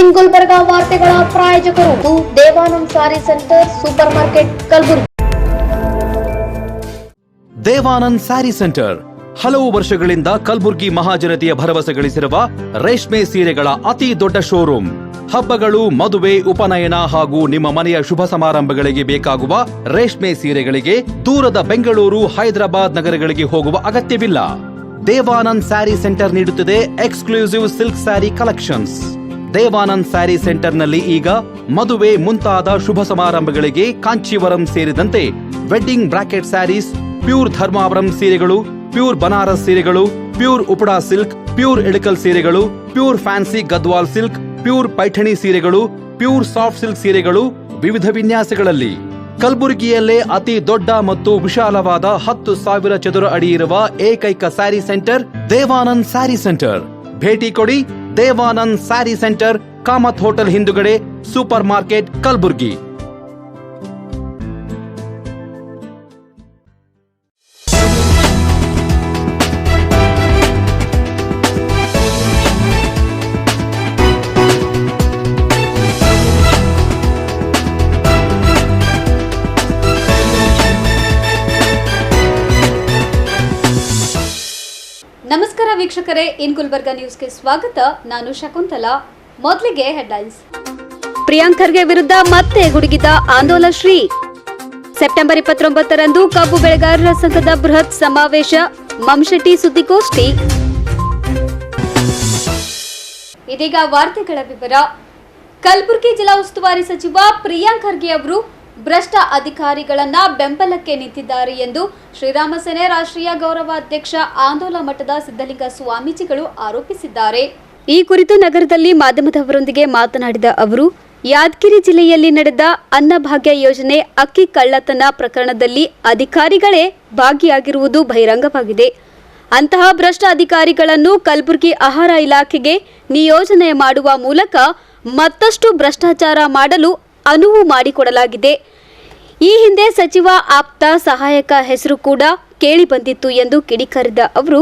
ಇನ್ ಗುಲ್ಬರ್ಗಾ ವಾರ್ತೆಗಳ ಪ್ರಾಯೋಜಕರು Devanand saree centre super market Kalaburagi. Devanand saree centre ಹಲವು ವರ್ಷಗಳಿಂದ ಕಲಬುರ್ಗಿ ಮಹಾಜನತೆಯ ಭರವಸೆ ಗಳಿಸಿರುವ ರೇಷ್ಮೆ ಸೀರೆಗಳ ಅತಿ ದೊಡ್ಡ ಶೋರೂಮ್. ಹಬ್ಬಗಳು, ಮದುವೆ, ಉಪನಯನ ಹಾಗೂ ನಿಮ್ಮ ಮನೆಯ ಶುಭ ಸಮಾರಂಭಗಳಿಗೆ ಬೇಕಾಗುವ ರೇಷ್ಮೆ ಸೀರೆಗಳಿಗೆ ದೂರದ ಬೆಂಗಳೂರು, ಹೈದರಾಬಾದ್ ನಗರಗಳಿಗೆ ಹೋಗುವ ಅಗತ್ಯವಿಲ್ಲ. ದೇವಾನಂದ್ ಸ್ಯಾರಿ ಸೆಂಟರ್ ನೀಡುತ್ತಿದೆ exclusive silk saree collections. Devanand saree ಸೆಂಟರ್ನಲ್ಲಿ ಈಗ ಮದುವೆ ಮುಂತಾದ ಶುಭ ಸಮಾರಂಭಗಳಿಗೆ ಕಾಂಚೀವರಂ ಸೇರಿದಂತೆ wedding brocade sarees, pure Dharmavaram ಸೀರೆಗಳು, ಪ್ಯೂರ್ ಬನಾರಸ್ ಸೀರೆಗಳು, pure Uppada silk, pure Ilkal ಸೀರೆಗಳು, pure fancy Gadwal silk, pure Paithani ಸೀರೆಗಳು, ಪ್ಯೂರ್ ಸಾಫ್ಟ್ ಸಿಲ್ಕ್ ಸೀರೆಗಳು ವಿವಿಧ ವಿನ್ಯಾಸಗಳಲ್ಲಿ. ಕಲಬುರಗಿಯಲ್ಲೇ ಅತಿ ದೊಡ್ಡ ಮತ್ತು ವಿಶಾಲವಾದ 10,000 ಚದುರ ಅಡಿ ಇರುವ ಏಕೈಕ ಸ್ಯಾರಿ ಸೆಂಟರ್ ದೇವಾನಂದ್ ಸ್ಯಾರಿ ಸೆಂಟರ್. ಭೇಟಿ ಕೊಡಿ. ದೇವಾನಂದ್ ಸ್ಯಾರಿ ಸೆಂಟರ್, ಕಾಮತ್ ಹೋಟೆಲ್ ಹಿಂದುಗಡೆ, ಸೂಪರ್ ಮಾರ್ಕೆಟ್, ಕಲಬುರಗಿ. ನಮಸ್ಕಾರ ವೀಕ್ಷಕರೇ, ಇನ್ ಗುಲ್ಬರ್ಗಾ ನ್ಯೂಸ್ಗೆ ಸ್ವಾಗತ. ನಾನು ಶಕುಂತಲಾ. ಮೊದಲಿಗೆ ಹೆಡ್ಲೈನ್ಸ್. ಪ್ರಿಯಾಂಕ್ ಖರ್ಗೆ ವಿರುದ್ಧ ಮತ್ತೆ ಗುಡುಗಿದ ಆಂದೋಲಶ್ರೀ. ಸೆಪ್ಟೆಂಬರ್ 29ರಂದು ಕಬ್ಬು ಬೆಳೆಗಾರರ ಸಂಘದ ಬೃಹತ್ ಸಮಾವೇಶ. ಮಮ್ಶೆಟ್ಟಿ ಸುದ್ದಿಗೋಷ್ಠಿ. ಇದೀಗ ವಾರ್ತೆಗಳ ವಿವರ. ಕಲಬುರಗಿ ಜಿಲ್ಲಾ ಉಸ್ತುವಾರಿ ಸಚಿವ ಪ್ರಿಯಾಂಕ್ ಖರ್ಗೆ ಅವರು ಭ್ರಷ್ಟ ಅಧಿಕಾರಿಗಳನ್ನ ಬೆಂಬಲಕ್ಕೆ ನಿಂತಿದ್ದಾರೆ ಎಂದು ಶ್ರೀರಾಮ ಸೇನೆ ರಾಷ್ಟ್ರೀಯ ಗೌರವಾಧ್ಯಕ್ಷ ಆಂದೋಲ ಮಠದ ಸಿದ್ದಲಿಂಗ ಸ್ವಾಮೀಜಿಗಳು ಆರೋಪಿಸಿದ್ದಾರೆ. ಈ ಕುರಿತು ನಗರದಲ್ಲಿ ಮಾಧ್ಯಮದವರೊಂದಿಗೆ ಮಾತನಾಡಿದ ಅವರು, ಯಾದಗಿರಿ ಜಿಲ್ಲೆಯಲ್ಲಿ ನಡೆದ ಅನ್ನಭಾಗ್ಯ ಯೋಜನೆ ಅಕ್ಕಿ ಕಳ್ಳತನ ಪ್ರಕರಣದಲ್ಲಿ ಅಧಿಕಾರಿಗಳೇ ಭಾಗಿಯಾಗಿರುವುದು ಬಹಿರಂಗವಾಗಿದೆ. ಅಂತಹ ಭ್ರಷ್ಟ ಅಧಿಕಾರಿಗಳನ್ನು ಕಲಬುರಗಿ ಆಹಾರ ಇಲಾಖೆಗೆ ನಿಯೋಜನೆ ಮಾಡುವ ಮೂಲಕ ಮತ್ತಷ್ಟು ಭ್ರಷ್ಟಾಚಾರ ಮಾಡಲು ಅನುವು ಮಾಡಿಕೊಡಲಾಗಿದೆ. ಈ ಹಿಂದೆ ಸಚಿವ ಆಪ್ತ ಸಹಾಯಕ ಹೆಸರು ಕೂಡ ಕೇಳಿ ಬಂದಿತ್ತು ಎಂದು ಕಿಡಿಕಾರಿದ ಅವರು,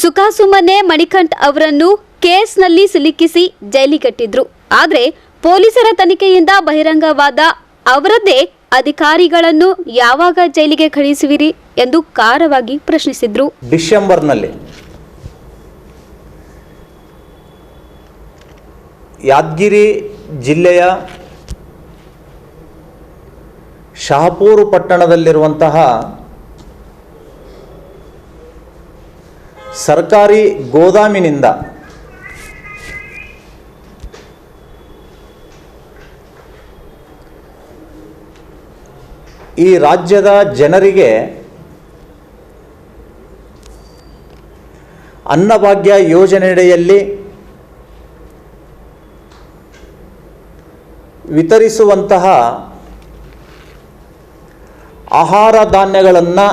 ಸುಖಾಸುಮ್ಮನೆ ಮಣಿಕಂಠ್ ಅವರನ್ನು ಕೇಸ್ನಲ್ಲಿ ಸಿಲುಕಿಸಿ ಜೈಲಿಗಟ್ಟಿದ್ರು. ಆದರೆ ಪೊಲೀಸರ ತನಿಖೆಯಿಂದ ಬಹಿರಂಗವಾದ ಅವರದ್ದೇ ಅಧಿಕಾರಿಗಳನ್ನು ಯಾವಾಗ ಜೈಲಿಗೆ ಕಳುಹಿಸುವಿರಿ ಎಂದು ಖಾರವಾಗಿ ಪ್ರಶ್ನಿಸಿದ್ರು. ಡಿಸೆಂಬರ್ನಲ್ಲಿ ಯಾದಗಿರಿ ಜಿಲ್ಲೆಯ ಶಹಾಪುರ ಪಟ್ಟಣದಲ್ಲಿರುವಂತಹ ಸರ್ಕಾರಿ ಗೋದಾಮಿನಿಂದ ಈ ರಾಜ್ಯದ ಜನರಿಗೆ ಅನ್ನಭಾಗ್ಯ ಯೋಜನೆಯಡಿಯಲ್ಲಿ ವಿತರಿಸುವಂತಹ ಆಹಾರ ಧಾನ್ಯಗಳನ್ನು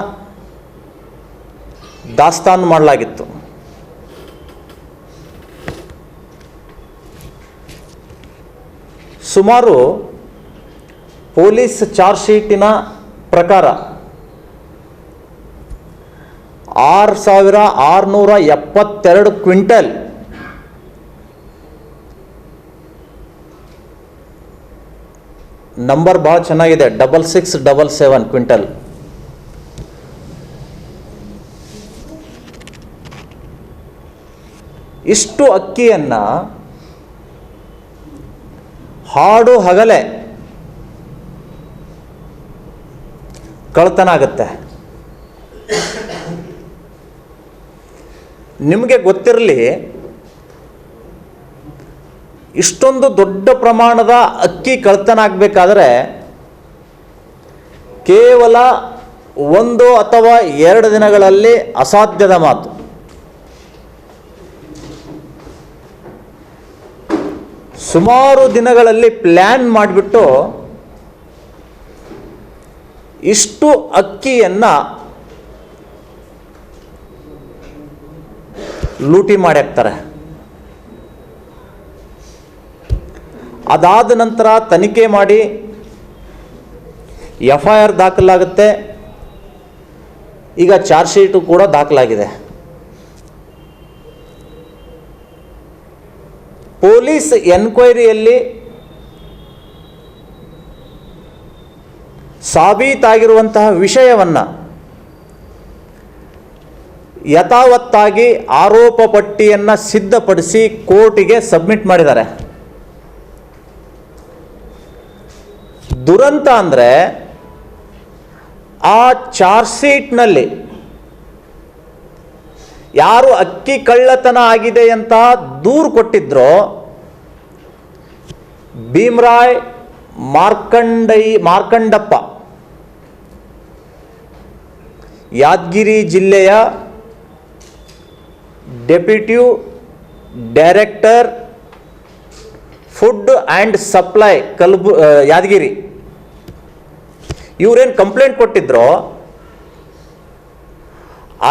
ದಾಸ್ತಾನು ಮಾಡಲಾಗಿತ್ತು. ಸುಮಾರು ಪೊಲೀಸ್ ಚಾರ್ಜ್ ಶೀಟಿನ ಪ್ರಕಾರ 6,672 ಕ್ವಿಂಟಲ್ ನಂಬರ್ ಭಾಳ ಚೆನ್ನಾಗಿದೆ, 6677 ಕ್ವಿಂಟಲ್. ಇಷ್ಟು ಅಕ್ಕಿಯನ್ನು ಹಾಡು ಹಗಲೇ ಕಳ್ತನ ಆಗುತ್ತೆ. ನಿಮಗೆ ಗೊತ್ತಿರಲಿ, ಇಷ್ಟೊಂದು ದೊಡ್ಡ ಪ್ರಮಾಣದ ಅಕ್ಕಿ ಕಳ್ತನ ಆಗಬೇಕಾದ್ರೆ ಕೇವಲ 1 ಅಥವಾ 2 ದಿನಗಳಲ್ಲಿ ಅಸಾಧ್ಯದ ಮಾತು. ಸುಮಾರು ದಿನಗಳಲ್ಲಿ ಪ್ಲ್ಯಾನ್ ಮಾಡಿಬಿಟ್ಟು ಇಷ್ಟು ಅಕ್ಕಿಯನ್ನು ಲೂಟಿ ಮಾಡಿ ಹಾಕ್ತಾರೆ. ಅದಾದ ನಂತರ ತನಿಖೆ ಮಾಡಿ FIR ದಾಖಲಾಗುತ್ತೆ. ಈಗ ಚಾರ್ಜ್ ಶೀಟು ಕೂಡ ದಾಖಲಾಗಿದೆ. ಪೊಲೀಸ್ ಎನ್ಕ್ವೈರಿಯಲ್ಲಿ ಸಾಬೀತಾಗಿರುವಂತಹ ವಿಷಯವನ್ನು ಯಥಾವತ್ತಾಗಿ ಆರೋಪ ಪಟ್ಟಿಯನ್ನು ಸಿದ್ಧಪಡಿಸಿ ಕೋರ್ಟಿಗೆ ಸಬ್ಮಿಟ್ ಮಾಡಿದ್ದಾರೆ. ದುರಂತ ಅಂದರೆ ಆ ಚಾರ್ಜ್ ಶೀಟ್ನಲ್ಲಿ ಯಾರು ಅಕ್ಕಿ ಕಳ್ಳತನ ಆಗಿದೆ ಅಂತ ದೂರು ಕೊಟ್ಟಿದ್ರೋ ಭೀಮರಾಯ್ ಮಾರ್ಕಂಡಪ್ಪ ಯಾದಗಿರಿ ಜಿಲ್ಲೆಯ deputy director food and supply Yadgir ಇವರೇನು ಕಂಪ್ಲೇಂಟ್ ಕೊಟ್ಟಿದ್ರೋ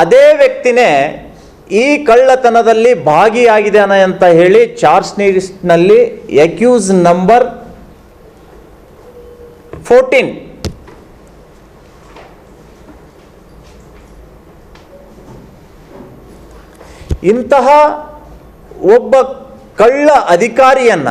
ಅದೇ ವ್ಯಕ್ತಿನೇ ಈ ಕಳ್ಳತನದಲ್ಲಿ ಭಾಗಿಯಾಗಿದ್ದಾನೆ ಅಂತ ಹೇಳಿ ಚಾರ್ಜ್ ಶೀಟ್ನಲ್ಲಿ ಅಕ್ಯೂಸ್ ನಂಬರ್ 14 ಇಂತಹ ಒಬ್ಬ ಕಳ್ಳ ಅಧಿಕಾರಿಯನ್ನ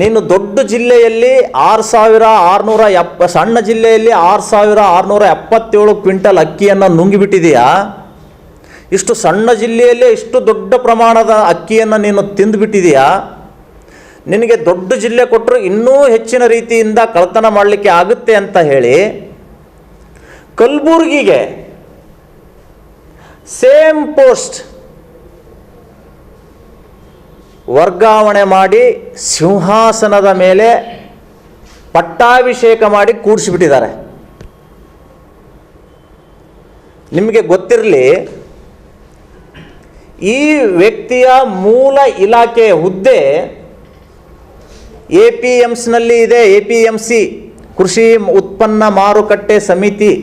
ನೀನು ದೊಡ್ಡ ಜಿಲ್ಲೆಯಲ್ಲಿ 6,670 ಸಣ್ಣ ಜಿಲ್ಲೆಯಲ್ಲಿ 6,677 ಕ್ವಿಂಟಲ್ ಅಕ್ಕಿಯನ್ನು ನುಂಗಿಬಿಟ್ಟಿದೆಯಾ? ಇಷ್ಟು ಸಣ್ಣ ಜಿಲ್ಲೆಯಲ್ಲೇ ಇಷ್ಟು ದೊಡ್ಡ ಪ್ರಮಾಣದ ಅಕ್ಕಿಯನ್ನು ನೀನು ತಿಂದುಬಿಟ್ಟಿದೆಯಾ? ನಿನಗೆ ದೊಡ್ಡ ಜಿಲ್ಲೆ ಕೊಟ್ಟರು ಇನ್ನೂ ಹೆಚ್ಚಿನ ರೀತಿಯಿಂದ ಕಳ್ಳತನ ಮಾಡಲಿಕ್ಕೆ ಆಗುತ್ತೆ ಅಂತ ಹೇಳಿ ಕಲಬುರಗಿಗೆ ಸೇಮ್ ಪೋಸ್ಟ್ ವರ್ಗಾವಣೆ ಮಾಡಿ ಸಿಂಹಾಸನದ ಮೇಲೆ ಪಟ್ಟಾಭಿಷೇಕ ಮಾಡಿ ಕೂಡಿಸಿಬಿಟ್ಟಿದ್ದಾರೆ. ನಿಮಗೆ ಗೊತ್ತಿರಲಿ, ಈ ವ್ಯಕ್ತಿಯ ಮೂಲ ಇಲಾಖೆ ಹುದ್ದೆ APMCನಲ್ಲಿ ಇದೆ. APMC ಕೃಷಿ ಉತ್ಪನ್ನ ಮಾರುಕಟ್ಟೆ ಸಮಿತಿ.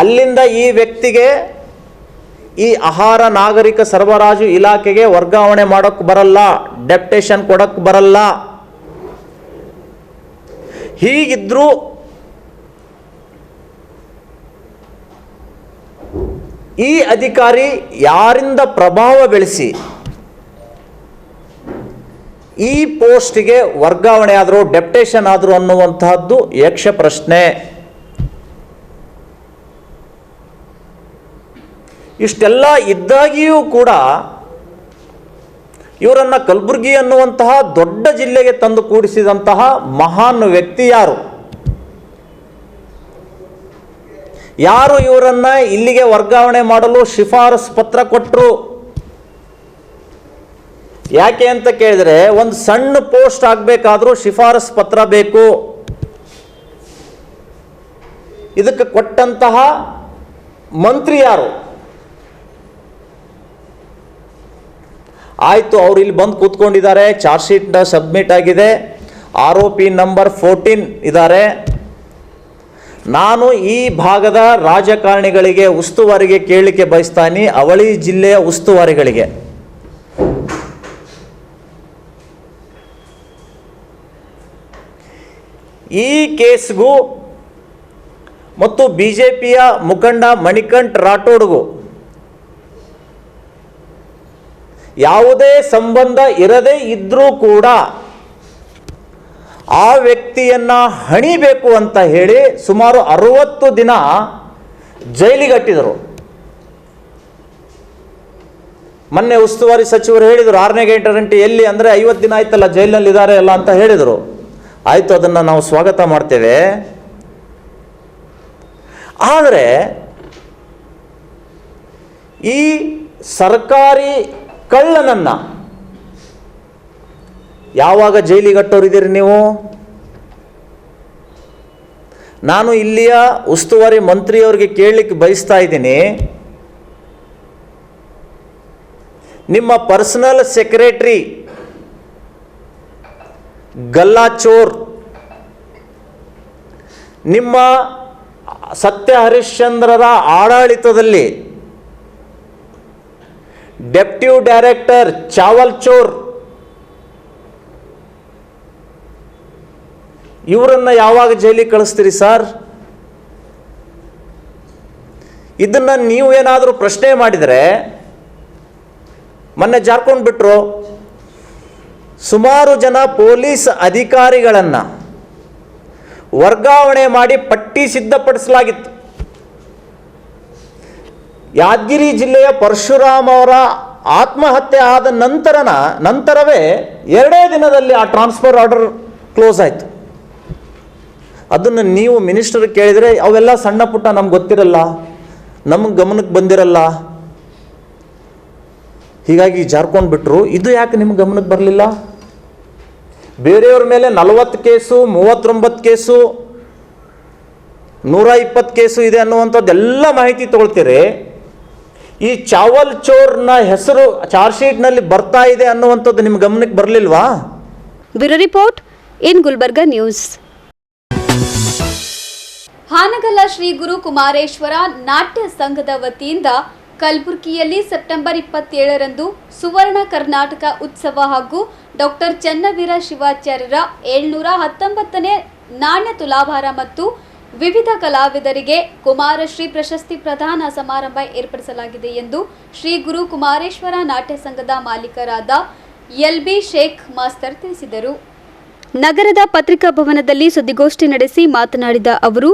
ಅಲ್ಲಿಂದ ಈ ವ್ಯಕ್ತಿಗೆ ಈ ಆಹಾರ ನಾಗರಿಕ ಸರಬರಾಜು ಇಲಾಖೆಗೆ ವರ್ಗಾವಣೆ ಮಾಡೋಕ್ಕೆ ಬರಲ್ಲ, ಡೆಪ್ಯುಟೇಷನ್ ಕೊಡಕ್ಕೆ ಬರಲ್ಲ. ಹೀಗಿದ್ರೂ ಈ ಅಧಿಕಾರಿ ಯಾರಿಂದ ಪ್ರಭಾವ ಬೆಳೆಸಿ ಈ ಪೋಸ್ಟ್ಗೆ ವರ್ಗಾವಣೆ ಆದರೂ ಡೆಪ್ಯುಟೇಷನ್ ಆದರೂ ಅನ್ನುವಂತಹದ್ದು ಯಕ್ಷ ಪ್ರಶ್ನೆ. ಇಷ್ಟೆಲ್ಲ ಇದ್ದಾಗಿಯೂ ಕೂಡ ಇವರನ್ನು ಕಲಬುರಗಿ ಅನ್ನುವಂತಹ ದೊಡ್ಡ ಜಿಲ್ಲೆಗೆ ತಂದು ಕೂಡಿಸಿದಂತಹ ಮಹಾನ್ ವ್ಯಕ್ತಿ ಯಾರು? ಯಾರು ಇವರನ್ನು ಇಲ್ಲಿಗೆ ವರ್ಗಾವಣೆ ಮಾಡಲು ಶಿಫಾರಸು ಪತ್ರ ಕೊಟ್ಟರು? ಯಾಕೆ ಅಂತ ಕೇಳಿದರೆ, ಒಂದು ಸಣ್ಣ ಪೋಸ್ಟ್ ಆಗಬೇಕಾದ್ರೂ ಶಿಫಾರಸು ಪತ್ರ ಬೇಕು. ಇದಕ್ಕೆ ಕೊಟ್ಟಂತಹ ಮಂತ್ರಿ ಯಾರು? ಆಯಿತು, ಅವರು ಇಲ್ಲಿ ಬಂದು ಕೂತ್ಕೊಂಡಿದ್ದಾರೆ, ಚಾರ್ಜ್ ಶೀಟ್ ಸಬ್ಮಿಟ್ ಆಗಿದೆ, ಆರೋಪಿ ನಂಬರ್ 14 ಇದ್ದಾರೆ. ನಾನು ಈ ಭಾಗದ ರಾಜಕಾರಣಿಗಳಿಗೆ ಉಸ್ತುವಾರಿಗೆ ಕೇಳಲಿಕ್ಕೆ ಬಯಸ್ತಾನೆ, ಅವಳಿ ಜಿಲ್ಲೆಯ ಉಸ್ತುವಾರಿಗಳಿಗೆ. ಈ ಕೇಸ್ಗೂ ಮತ್ತು BJPಯ ಮುಖಂಡ ಮಣಿಕಂಠ್ ರಾಠೋಡ್ಗೂ ಯಾವುದೇ ಸಂಬಂಧ ಇರದೇ ಇದ್ರೂ ಕೂಡ ಆ ವ್ಯಕ್ತಿಯನ್ನ ಹಣಿಬೇಕು ಅಂತ ಹೇಳಿ ಸುಮಾರು 60 ದಿನ ಜೈಲಿಗಟ್ಟಿದರು. ಮೊನ್ನೆ ಉಸ್ತುವಾರಿ ಸಚಿವರು ಹೇಳಿದರು 6ನೇ ಗ್ಯಾರಂಟಿ ಎಲ್ಲಿ ಅಂದರೆ 50 ದಿನ ಆಯ್ತಲ್ಲ ಜೈಲಿನಲ್ಲಿ ಇದ್ದಾರೆ ಅಲ್ಲ ಅಂತ ಹೇಳಿದರು. ಆಯಿತು, ಅದನ್ನು ನಾವು ಸ್ವಾಗತ ಮಾಡ್ತೇವೆ. ಆದರೆ ಈ ಸರ್ಕಾರಿ ಕಳ್ಳನನ್ನ ಯಾವಾಗ ಜೈಲಿಗಟ್ಟೋರಿದ್ದೀರಿ ನೀವು? ನಾನು ಇಲ್ಲಿಯ ಉಸ್ತುವಾರಿ ಮಂತ್ರಿಯವರಿಗೆ ಕೇಳಲಿಕ್ಕೆ ಬಯಸ್ತಾ ಇದ್ದೀನಿ, ನಿಮ್ಮ ಪರ್ಸನಲ್ ಸೆಕ್ರೆಟರಿ ಗಲ್ಲಾಚೋರ್, ನಿಮ್ಮ ಸತ್ಯ ಹರಿಶ್ಚಂದ್ರರ ಆಡಳಿತದಲ್ಲಿ ಡೆಪ್ಯೂಟಿ ಡೈರೆಕ್ಟರ್ ಚಾವಲ್ ಚೋರ್, ಇವರನ್ನು ಯಾವಾಗ ಜೈಲಿಗೆ ಕಳಿಸ್ತೀರಿ ಸರ್? ಇದನ್ನು ನೀವು ಏನಾದರೂ ಪ್ರಶ್ನೆ ಮಾಡಿದರೆ, ಮೊನ್ನೆ ಜಾರ್ಕೊಂಡು ಬಿಟ್ಟರು, ಸುಮಾರು ಜನ ಪೊಲೀಸ್ ಅಧಿಕಾರಿಗಳನ್ನು ವರ್ಗಾವಣೆ ಮಾಡಿ ಪಟ್ಟಿ ಸಿದ್ಧಪಡಿಸಲಾಗಿತ್ತು. ಯಾದಗಿರಿ ಜಿಲ್ಲೆಯ ಪರಶುರಾಮ್ ಅವರ ಆತ್ಮಹತ್ಯೆ ಆದ ನಂತರವೇ 2 ದಿನದಲ್ಲಿ ಆ ಟ್ರಾನ್ಸ್ಫರ್ ಆರ್ಡರ್ ಕ್ಲೋಸ್ ಆಯಿತು. ಅದನ್ನು ನೀವು ಮಿನಿಸ್ಟರ್ ಕೇಳಿದರೆ ಅವೆಲ್ಲ ಸಣ್ಣ ಪುಟ್ಟ ನಮ್ಗೆ ಗೊತ್ತಿರಲ್ಲ, ನಮಗೆ ಗಮನಕ್ಕೆ ಬಂದಿರಲ್ಲ, ಹೀಗಾಗಿ ಜಾರ್ಕೊಂಡು ಬಿಟ್ಟರು. ಇದು ಯಾಕೆ ನಿಮ್ಗೆ ಗಮನಕ್ಕೆ ಬರಲಿಲ್ಲ? ಬೇರೆಯವ್ರ ಮೇಲೆ 40 ಕೇಸು, 39 ಕೇಸು, 120 ಕೇಸು ಇದೆ ಅನ್ನುವಂಥದ್ದೆಲ್ಲ ಮಾಹಿತಿ ತೊಗೊಳ್ತೀರಿ. ಈ ಚಾವಲ್ ಚೋರ್ನ ಹೆಸರು ಚಾರ್ಜ್ ಶೀಟ್ನಲ್ಲಿ ಬರ್ತಾ ಇದೆ ಅನ್ನುವಂಥದ್ದು ನಿಮ್ಮ ಗಮನಕ್ಕೆ ಬರಲಿಲ್ವಾ? Bureau report in Gulbarga news. ಹಾನಗಲ್ಲ ಶ್ರೀ ಗುರು ಕುಮಾರೇಶ್ವರ ನಾಟ್ಯ ಸಂಘದ ವತಿಯಿಂದ ಕಲಬುರಗಿಯಲ್ಲಿ ಸೆಪ್ಟೆಂಬರ್ 27ರಂದು ಸುವರ್ಣ ಕರ್ನಾಟಕ ಉತ್ಸವ ಹಾಗೂ ಡಾಕ್ಟರ್ ಚನ್ನವೀರ ಶಿವಾಚಾರ್ಯರ 719ನೇ ನಾಣ್ಯ ತುಲಾಭಾರ ಮತ್ತು ವಿವಿಧ ಕಲಾವಿದರಿಗೆ ಕುಮಾರಶ್ರೀ ಪ್ರಶಸ್ತಿ ಪ್ರದಾನ ಸಮಾರಂಭ ಏರ್ಪಡಿಸಲಾಗಿದೆ ಎಂದು ಶ್ರೀ ಗುರು ಕುಮಾರೇಶ್ವರ ನಾಟ್ಯ ಸಂಘದ ಮಾಲೀಕರಾದ ಎಲ್ಬಿ ಶೇಖ್ ಮಾಸ್ತರ್ ತಿಳಿಸಿದರು. ನಗರದ ಪತ್ರಿಕಾ ಭವನದಲ್ಲಿ ಸುದ್ದಿಗೋಷ್ಠಿ ನಡೆಸಿ ಮಾತನಾಡಿದ ಅವರು,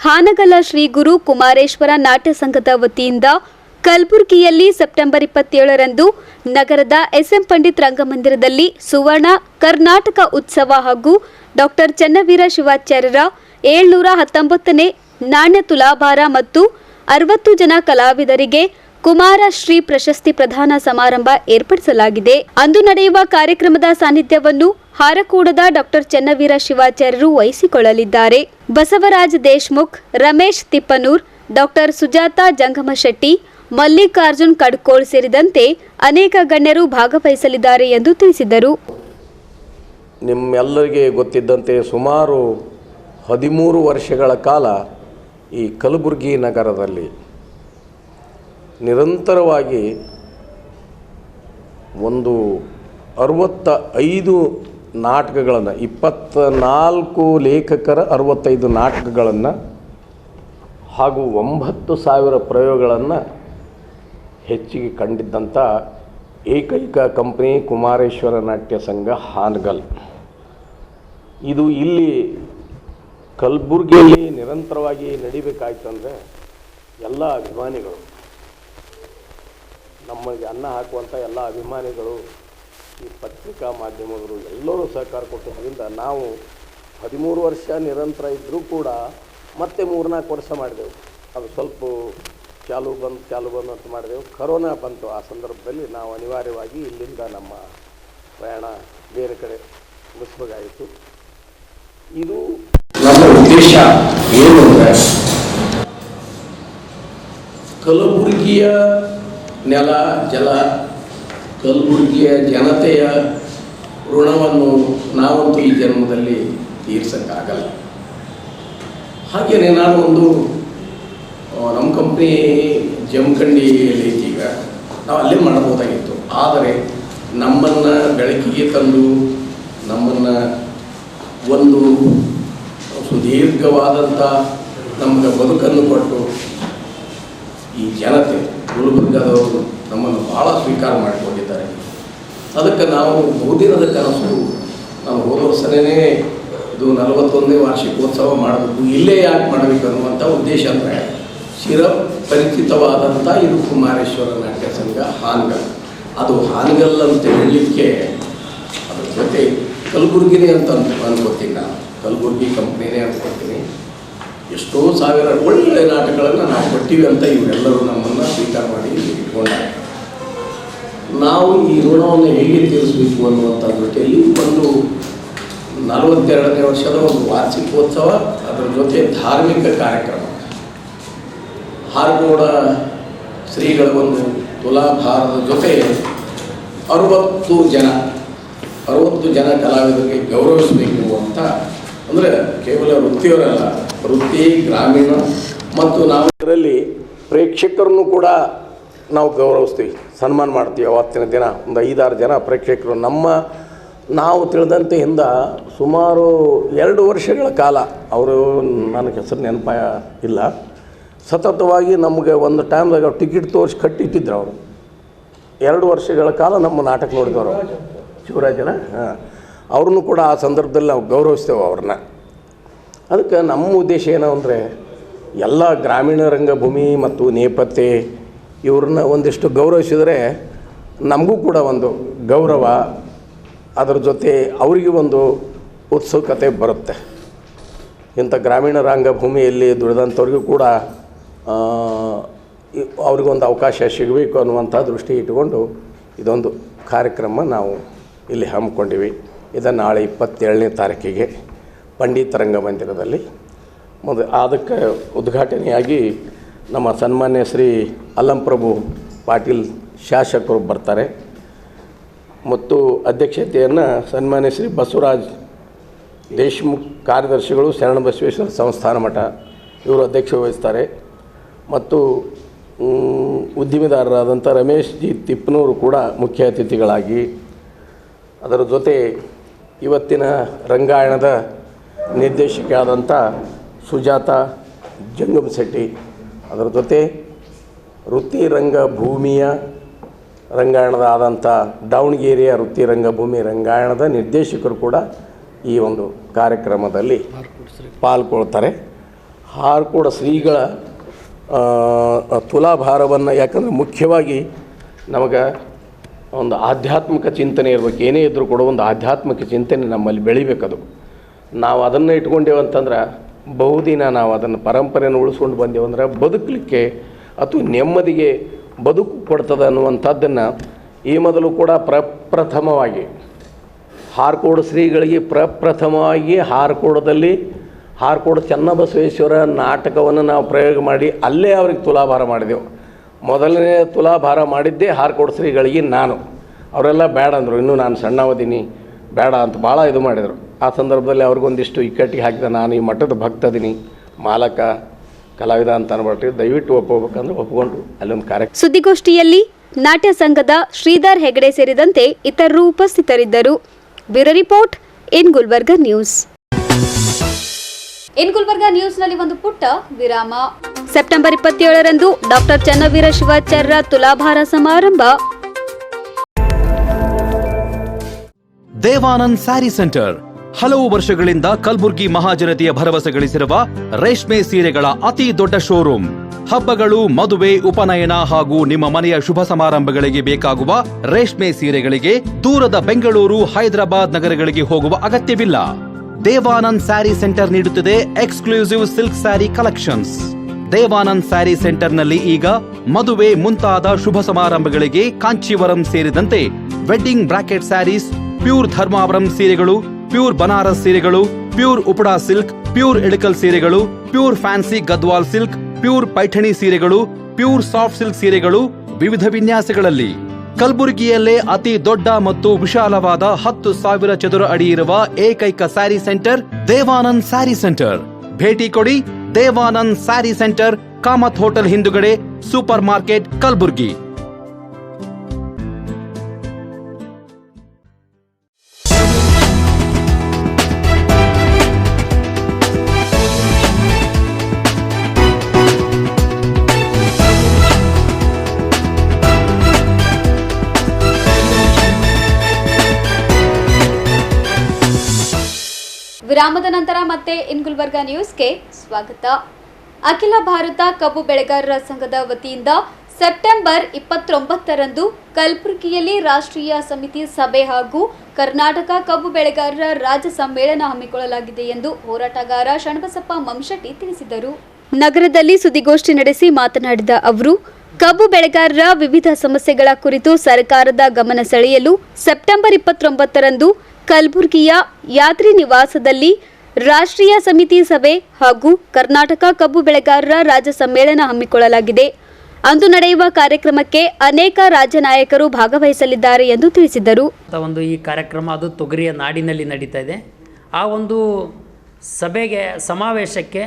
ಹಾನಗಲ್ಲ ಶ್ರೀ ಗುರು ಕುಮಾರೇಶ್ವರ ನಾಟ್ಯ ಸಂಘದ ವತಿಯಿಂದ ಕಲಬುರಗಿಯಲ್ಲಿ ಸೆಪ್ಟೆಂಬರ್ 27ರಂದು ನಗರದ ಎಸ್ಎಂ ಪಂಡಿತ್ ರಂಗಮಂದಿರದಲ್ಲಿ ಸುವರ್ಣ ಕರ್ನಾಟಕ ಉತ್ಸವ ಹಾಗೂ ಡಾಕ್ಟರ್ ಚನ್ನವೀರ ಶಿವಾಚಾರ್ಯರ 719ನೇ ನಾಣ್ಯ ತುಲಾಭಾರ ಮತ್ತು 60 ಜನ ಕಲಾವಿದರಿಗೆ ಕುಮಾರಶ್ರೀ ಪ್ರಶಸ್ತಿ ಪ್ರದಾನ ಸಮಾರಂಭ ಏರ್ಪಡಿಸಲಾಗಿದೆ. ಅಂದು ನಡೆಯುವ ಕಾರ್ಯಕ್ರಮದ ಸಾನ್ನಿಧ್ಯವನ್ನು ಹಾರಕೂಡದ ಡಾಕ್ಟರ್ ಚನ್ನವೀರ ಶಿವಾಚಾರ್ಯರು ವಹಿಸಿಕೊಳ್ಳಲಿದ್ದಾರೆ. ಬಸವರಾಜ್ ದೇಶ್ಮುಖ್, ರಮೇಶ್ ತಿಪ್ಪನೂರ್, ಡಾಕ್ಟರ್ ಸುಜಾತಾ ಜಂಗಮಶೆಟ್ಟಿ, ಮಲ್ಲಿಕಾರ್ಜುನ್ ಕಡ್ಕೋಳ್ ಸೇರಿದಂತೆ ಅನೇಕ ಗಣ್ಯರು ಭಾಗವಹಿಸಲಿದ್ದಾರೆ ಎಂದು ತಿಳಿಸಿದರು. ನಿಮ್ಮೆಲ್ಲರಿಗೆ ಗೊತ್ತಿದ್ದಂತೆ ಸುಮಾರು 13 ವರ್ಷಗಳ ಕಾಲ ಈ ಕಲಬುರಗಿ ನಗರದಲ್ಲಿ ನಿರಂತರವಾಗಿ ಒಂದು 65 ನಾಟಕಗಳನ್ನು, 24 ಲೇಖಕರ 65 ನಾಟಕಗಳನ್ನು ಹಾಗೂ 9,000 ಪ್ರಯೋಗಗಳನ್ನು ಹೆಚ್ಚಿಗೆ ಕಂಡಿದ್ದಂಥ ಏಕೈಕ ಕಂಪ್ನಿ ಕುಮಾರೇಶ್ವರ ನಾಟ್ಯ ಸಂಘ ಹಾನಗಲ್. ಇದು ಇಲ್ಲಿ ಕಲಬುರಗಿಯಲ್ಲಿ ನಿರಂತರವಾಗಿ ನಡಿಬೇಕಾಯ್ತಂದರೆ ಎಲ್ಲ ಅಭಿಮಾನಿಗಳು, ನಮಗೆ ಅನ್ನ ಹಾಕುವಂಥ ಎಲ್ಲ ಅಭಿಮಾನಿಗಳು, ಈ ಪತ್ರಿಕಾ ಮಾಧ್ಯಮಗಳು ಎಲ್ಲರೂ ಸಹಕಾರ ಕೊಟ್ಟಿದ್ದರಿಂದ ನಾವು 13 ವರ್ಷ ನಿರಂತರ ಇದ್ದರೂ ಕೂಡ ಮತ್ತೆ 3-4 ವರ್ಷ ಮಾಡಿದೆವು. ಅದು ಸ್ವಲ್ಪ ಚಾಲು ಬಂದು ಅಂತ ಮಾಡಿದೆವು. ಕರೋನಾ ಬಂತು. ಆ ಸಂದರ್ಭದಲ್ಲಿ ನಾವು ಅನಿವಾರ್ಯವಾಗಿ ಇಲ್ಲಿಂದ ನಮ್ಮ ಪ್ರಯಾಣ ಬೇರೆ ಕಡೆ ಮುಗಿಸ್ಬೇಕಾಯಿತು. ಇದು ನಮ್ಮ ಉದ್ದೇಶ ಏನು ಅಂದರೆ, ಕಲಬುರಗಿಯ ನೆಲ ಜಲ, ಕಲಬುರಗಿಯ ಜನತೆಯ ಋಣವನ್ನು ನಾವಂತೂ ಈ ಜನ್ಮದಲ್ಲಿ ತೀರ್ಸೋಕ್ಕಾಗಲ್ಲ. ಹಾಗೆಯೇ ನಾನು ನಮ್ಮ ಕಂಪ್ನಿ ಜಮಖಂಡಿಯಲ್ಲಿ ಈಗ ನಾವು ಅಲ್ಲೇ ಮಾಡಬಹುದಾಗಿತ್ತು. ಆದರೆ ನಮ್ಮನ್ನು ಬೆಳಕಿಗೆ ತಂದು ನಮ್ಮನ್ನು ಒಂದು ಸುದೀರ್ಘವಾದಂಥ ನಮಗೆ ಬದುಕನ್ನು ಕೊಟ್ಟು ಈ ಜನತೆ ಗುಲ್ಬರ್ಗದವರು ನಮ್ಮನ್ನು ಭಾಳ ಸ್ವೀಕಾರ ಮಾಡಿಕೊಂಡಿದ್ದಾರೆ. ಅದಕ್ಕೆ ನಾವು ಬಹುದಿನದ ಕನಸು, ನಾವು ಹೋದ ವರ್ಷನೇ ಇದು 41ನೇ ವಾರ್ಷಿಕೋತ್ಸವ ಮಾಡಬೇಕು, ಇಲ್ಲೇ ಯಾಕೆ ಮಾಡಬೇಕು ಅನ್ನುವಂಥ ಉದ್ದೇಶ ಅಂದರೆ ಚಿರಪರಿಚಿತವಾದಂಥ ಇದು ಕುಮಾರೇಶ್ವರ ನಾಟ್ಯ ಸಂಘ ಹಾನಗಲ್. ಅದು ಹಾನಗಲ್ ಅಂತ ಹೇಳಲಿಕ್ಕೆ ಅದ್ರ ಜೊತೆ ಕಲಬುರಗಿನೇ ಅಂತ ಅನ್ಕೋತೀನಿ. ನಾನು ಕಲಬುರಗಿ ಕಂಪ್ನಿನೇ ಅನ್ಕೋತೀನಿ. ಎಷ್ಟೋ ಸಾವಿರ ಒಳ್ಳೆಯ ನಾಟಕಗಳನ್ನು ನಾವು ಕೊಟ್ಟಿವಿ ಅಂತ ಇವರೆಲ್ಲರೂ ನಮ್ಮನ್ನು ಸ್ವೀಕಾರ ಮಾಡಿ ಇಟ್ಕೊಂಡಾರೆ. ನಾವು ಈ ಋಣವನ್ನು ಹೇಗೆ ತೀರಿಸಬೇಕು ಅನ್ನುವಂಥ ಜೊತೆಯಲ್ಲಿ ಒಂದು 42ನೇ ವರ್ಷದ ಒಂದು ವಾರ್ಷಿಕೋತ್ಸವ, ಅದರ ಜೊತೆ ಧಾರ್ಮಿಕ ಕಾರ್ಯಕ್ರಮ, ಹಾರಗೌಡ ಶ್ರೀಗಳ ಒಂದು ತುಲಾಭಾರದ ಜೊತೆ 60 ಜನ ಕಲಾವಿದರಿಗೆ ಗೌರವಿಸಬೇಕು ಅಂತ. ಅಂದರೆ ಕೇವಲ ವೃತ್ತಿಯವರಲ್ಲ, ವೃತ್ತಿ, ಗ್ರಾಮೀಣ ಮತ್ತು ನಾವು ಇದರಲ್ಲಿ ಪ್ರೇಕ್ಷಕರನ್ನು ಕೂಡ ನಾವು ಗೌರವಿಸ್ತೀವಿ, ಸನ್ಮಾನ ಮಾಡ್ತೀವಿ. ಅವತ್ತಿನ ದಿನ ಒಂದು 5-6 ಜನ ಪ್ರೇಕ್ಷಕರು ನಾವು ತಿಳಿದಂತೆ ಹಿಂದ ಸುಮಾರು 2 ವರ್ಷಗಳ ಕಾಲ, ಅವರು ನನಗೆ ಹೆಸರು ನೆನಪ ಇಲ್ಲ, ಸತತವಾಗಿ ನಮಗೆ ಒಂದು ಟೈಮ್ದಾಗ ಟಿಕೆಟ್ ತೋರಿಸಿ ಕಟ್ಟಿಟ್ಟಿದ್ರು ಅವರು. 2 ವರ್ಷಗಳ ಕಾಲ ನಮ್ಮ ನಾಟಕ ನೋಡಿದವರು ಶಿವರಾಜನ. ಅವ್ರನ್ನೂ ಕೂಡ ಆ ಸಂದರ್ಭದಲ್ಲಿ ನಾವು ಗೌರವಿಸ್ತೇವೆ ಅವ್ರನ್ನ. ಅದಕ್ಕೆ ನಮ್ಮ ಉದ್ದೇಶ ಏನು ಅಂದರೆ ಎಲ್ಲ ಗ್ರಾಮೀಣ ರಂಗಭೂಮಿ ಮತ್ತು ನೇಪಥ್ಯ ಇವ್ರನ್ನ ಒಂದಿಷ್ಟು ಗೌರವಿಸಿದರೆ ನಮಗೂ ಕೂಡ ಒಂದು ಗೌರವ, ಅದರ ಜೊತೆ ಅವರಿಗೆ ಒಂದು ಉತ್ಸುಕತೆ ಬರುತ್ತೆ. ಇಂಥ ಗ್ರಾಮೀಣ ರಂಗಭೂಮಿಯಲ್ಲಿ ದುಡಿದಂಥವ್ರಿಗೂ ಕೂಡ ಅವ್ರಿಗೊಂದು ಅವಕಾಶ ಸಿಗಬೇಕು ಅನ್ನುವಂಥ ದೃಷ್ಟಿ ಇಟ್ಟುಕೊಂಡು ಇದೊಂದು ಕಾರ್ಯಕ್ರಮ ನಾವು ಇಲ್ಲಿ ಹಮ್ಮಿಕೊಂಡಿವಿ. ಇದನ್ನು ನಾಳೆ 27ನೇ ತಾರೀಕಿಗೆ ಪಂಡಿತ ರಂಗಮಂದಿರದಲ್ಲಿ ಅದಕ್ಕೆ ಉದ್ಘಾಟನೆಯಾಗಿ ನಮ್ಮ ಸನ್ಮಾನ್ಯ ಶ್ರೀ ಅಲ್ಲಂಪ್ರಭು ಪಾಟೀಲ್ ಶಾಸಕರು ಬರ್ತಾರೆ ಮತ್ತು ಅಧ್ಯಕ್ಷತೆಯನ್ನು ಸನ್ಮಾನ್ಯ ಶ್ರೀ ಬಸವರಾಜ್ ದೇಶಮುಖ್ ಕಾರ್ಯದರ್ಶಿಗಳು ಶರಣಬಸವೇಶ್ವರ ಸಂಸ್ಥಾನ ಮಠ ಇವರು ಅಧ್ಯಕ್ಷ ವಹಿಸ್ತಾರೆ ಮತ್ತು ಉದ್ಯಮಿದಾರರಾದಂಥ ರಮೇಶ್ ಜಿ ತಿಪ್ಪನೂರು ಕೂಡ ಮುಖ್ಯ ಅತಿಥಿಗಳಾಗಿ, ಅದರ ಜೊತೆ ಇವತ್ತಿನ ರಂಗಾಯಣದ ನಿರ್ದೇಶಕಿಯಾದಂಥ ಸುಜಾತ ಜಂಗಮಶೆಟ್ಟಿ, ಅದರ ಜೊತೆ ವೃತ್ತಿ ರಂಗಭೂಮಿಯ ರಂಗಾಯಣದ ಆದಂಥ ದಾವಣಗೆರೆಯ ವೃತ್ತಿ ರಂಗಭೂಮಿ ರಂಗಾಯಣದ ನಿರ್ದೇಶಕರು ಕೂಡ ಈ ಒಂದು ಕಾರ್ಯಕ್ರಮದಲ್ಲಿ ಪಾಲ್ಗೊಳ್ತಾರೆ. ಹಾರ್ಕೋಡ ಶ್ರೀಗಳ ತುಲಾಭಾರವನ್ನು, ಯಾಕಂದರೆ ಮುಖ್ಯವಾಗಿ ನಮಗೆ ಒಂದು ಆಧ್ಯಾತ್ಮಿಕ ಚಿಂತನೆ ಇರಬೇಕು. ಏನೇ ಇದ್ದರೂ ಕೂಡ ಒಂದು ಆಧ್ಯಾತ್ಮಿಕ ಚಿಂತನೆ ನಮ್ಮಲ್ಲಿ ಬೆಳಿಬೇಕದು. ನಾವು ಅದನ್ನು ಇಟ್ಕೊಂಡೇವು ಅಂತಂದ್ರೆ ಬಹುದಿನ ನಾವು ಅದನ್ನು ಪರಂಪರೆಯನ್ನು ಉಳಿಸ್ಕೊಂಡು ಬಂದೇವಂದ್ರೆ ಬದುಕಲಿಕ್ಕೆ ಅಥವಾ ನೆಮ್ಮದಿಗೆ ಬದುಕು ಕೊಡ್ತದೆ ಅನ್ನುವಂಥದ್ದನ್ನು ಈ ಮೊದಲು ಕೂಡ ಪ್ರಪ್ರಥಮವಾಗಿ ಹಾರ್ಕೋಡು ಶ್ರೀಗಳಿಗೆ ಪ್ರಪ್ರಥಮವಾಗಿ ಹಾರ್ಕೋಡು ಚನ್ನಬಸವೇಶ್ವರ ನಾಟಕವನ್ನು ನಾವು ಪ್ರಯೋಗ ಮಾಡಿ ಅಲ್ಲೇ ಅವ್ರಿಗೆ ತುಲಾಭಾರ ಮಾಡಿದೆವು. ಮೊದಲನೇ ತುಲಾಭಾರ ಮಾಡಿದ್ದೇ ಹಾರ್ಕೋಡು ಶ್ರೀಗಳಿಗೆ ನಾನು. ಅವರೆಲ್ಲ ಬೇಡ ಅಂದರು, ಇನ್ನೂ ನಾನು ಸಣ್ಣವದೀನಿ ಬೇಡ ಅಂತ ಭಾಳ ಇದು ಮಾಡಿದರು. ಆ ಸಂದರ್ಭದಲ್ಲಿ ಅವ್ರಿಗೊಂದಿಷ್ಟು ಇಕ್ಕಟ್ಟಿಗೆ ಹಾಕಿದ, ನಾನು ಈ ಮಠದ ಭಕ್ತದೀನಿ, ಮಾಲಕ ಕಲಾವಿದ ಅಂತ ಅನ್ಬಿಟ್ಟು ದಯವಿಟ್ಟು ಒಪ್ಕೋಬೇಕಂದ್ರೆ ಒಪ್ಪಿಕೊಂಡು ಅಲ್ಲೊಂದು ಕಾರ್ಯಕ್ರಮ. ಸುದ್ದಿಗೋಷ್ಠಿಯಲ್ಲಿ ನಾಟ್ಯ ಸಂಘದ ಶ್ರೀಧರ್ ಹೆಗಡೆ ಸೇರಿದಂತೆ ಇತರರು ಉಪಸ್ಥಿತರಿದ್ದರು. Bureau report in Gulbarga news. In Gulbarga ನ್ಯೂಸ್ನಲ್ಲಿ ಒಂದು ಪುಟ್ಟ ವಿರಾಮ. ಸೆಪ್ಟೆಂಬರ್ 27ರಂದು ಡಾಕ್ಟರ್ ಚನ್ನವೀರ ಶಿವಾಚಾರ್ಯ ತುಲಾಭಾರ ಸಮಾರಂಭ. ದೇವಾನಂದ್ ಸ್ಯಾರಿ ಸೆಂಟರ್ ಹಲವು ವರ್ಷಗಳಿಂದ ಕಲಬುರ್ಗಿ ಮಹಾಜನತೆಯ ಭರವಸೆ ಗಳಿಸಿರುವ ರೇಷ್ಮೆ ಸೀರೆಗಳ ಅತಿ ದೊಡ್ಡ ಶೋರೂಮ್. ಹಬ್ಬಗಳು, ಮದುವೆ, ಉಪನಯನ ಹಾಗೂ ನಿಮ್ಮ ಮನೆಯ ಶುಭ ಸಮಾರಂಭಗಳಿಗೆ ಬೇಕಾಗುವ ರೇಷ್ಮೆ ಸೀರೆಗಳಿಗೆ ದೂರದ ಬೆಂಗಳೂರು, ಹೈದರಾಬಾದ್ ನಗರಗಳಿಗೆ ಹೋಗುವ ಅಗತ್ಯವಿಲ್ಲ. ದೇವಾನಂದ್ ಸ್ಯಾರಿ ಸೆಂಟರ್ ನೀಡುತ್ತಿದೆ exclusive silk saree collections. Devanand saree ಸೆಂಟರ್ನಲ್ಲಿ ಈಗ ಮದುವೆ ಮುಂತಾದ ಶುಭ ಸಮಾರಂಭಗಳಿಗೆ ಕಾಂಚೀವರಂ ಸೇರಿದಂತೆ wedding brocade sarees, pure Dharmavaram ಸೀರೆಗಳು, ಪ್ಯೂರ್ ಬನಾರಸ್ ಸೀರೆಗಳು, pure Uppada silk, pure Ilkal ಸೀರೆಗಳು, pure fancy Gadwal silk, pure Paithani ಸೀರೆಗಳು, ಪ್ಯೂರ್ ಸಾಫ್ಟ್ ಸಿಲ್ಕ್ ಸೀರೆಗಳು ವಿವಿಧ ವಿನ್ಯಾಸಗಳಲ್ಲಿ. ಕಲಬುರಗಿಯಲ್ಲೇ ಅತಿ ದೊಡ್ಡ ಮತ್ತು ವಿಶಾಲವಾದ 10,000 ಚದುರ ಅಡಿ ಇರುವ ಏಕೈಕ ಸ್ಯಾರಿ ಸೆಂಟರ್ ದೇವಾನಂದ್ ಸ್ಯಾರಿ ಸೆಂಟರ್. ಭೇಟಿ ಕೊಡಿ. ದೇವಾನಂದ್ ಸ್ಯಾರಿ ಸೆಂಟರ್, ಕಾಮತ್ ಹೋಟೆಲ್ ಹಿಂದುಗಡೆ, ಸೂಪರ್ ಮಾರ್ಕೆಟ್, ಕಲಬುರ್ಗಿ. ವಿರಾಮದ ನಂತರ ಮತ್ತೆ ಇನ್ ಗುಲ್ಬರ್ಗ ನ್ಯೂಸ್ಗೆ ಸ್ವಾಗತ. ಅಖಿಲ ಭಾರತ ಕಬ್ಬು ಬೆಳೆಗಾರರ ಸಂಘದ ವತಿಯಿಂದ ಸೆಪ್ಟೆಂಬರ್ 29ರಂದು ಕಲಬುರಗಿಯಲ್ಲಿ ರಾಷ್ಟ್ರೀಯ ಸಮಿತಿ ಸಭೆ ಹಾಗೂ ಕರ್ನಾಟಕ ಕಬ್ಬು ಬೆಳೆಗಾರರ ರಾಜ್ಯ ಸಮ್ಮೇಳನ ಹಮ್ಮಿಕೊಳ್ಳಲಾಗಿದೆ ಎಂದು ಹೋರಾಟಗಾರ ಶರಣಬಸಪ್ಪ ಮಮಶೆಟ್ಟಿ ತಿಳಿಸಿದರು. ನಗರದಲ್ಲಿ ಸುದ್ದಿಗೋಷ್ಠಿ ನಡೆಸಿ ಮಾತನಾಡಿದ ಅವರು, ಕಬ್ಬು ಬೆಳೆಗಾರರ ವಿವಿಧ ಸಮಸ್ಯೆಗಳ ಕುರಿತು ಸರ್ಕಾರದ ಗಮನ ಸೆಳೆಯಲು ಸೆಪ್ಟೆಂಬರ್ 29ರಂದು ಕಲಬುರಗಿಯ ಯಾತ್ರಿ ನಿವಾಸದಲ್ಲಿ ರಾಷ್ಟ್ರೀಯ ಸಮಿತಿ ಸಭೆ ಹಾಗೂ ಕರ್ನಾಟಕ ಕಬ್ಬು ಬೆಳೆಗಾರರ ರಾಜ್ಯ ಸಮ್ಮೇಳನ ಹಮ್ಮಿಕೊಳ್ಳಲಾಗಿದೆ. ಅಂದು ನಡೆಯುವ ಕಾರ್ಯಕ್ರಮಕ್ಕೆ ಅನೇಕ ರಾಜ್ಯ ನಾಯಕರು ಭಾಗವಹಿಸಲಿದ್ದಾರೆ ಎಂದು ತಿಳಿಸಿದರು. ಒಂದು ಈ ಕಾರ್ಯಕ್ರಮ ಅದು ತೊಗರಿಯ ನಾಡಿನಲ್ಲಿ ನಡೀತಾ ಇದೆ. ಆ ಒಂದು ಸಭೆಗೆ ಸಮಾವೇಶಕ್ಕೆ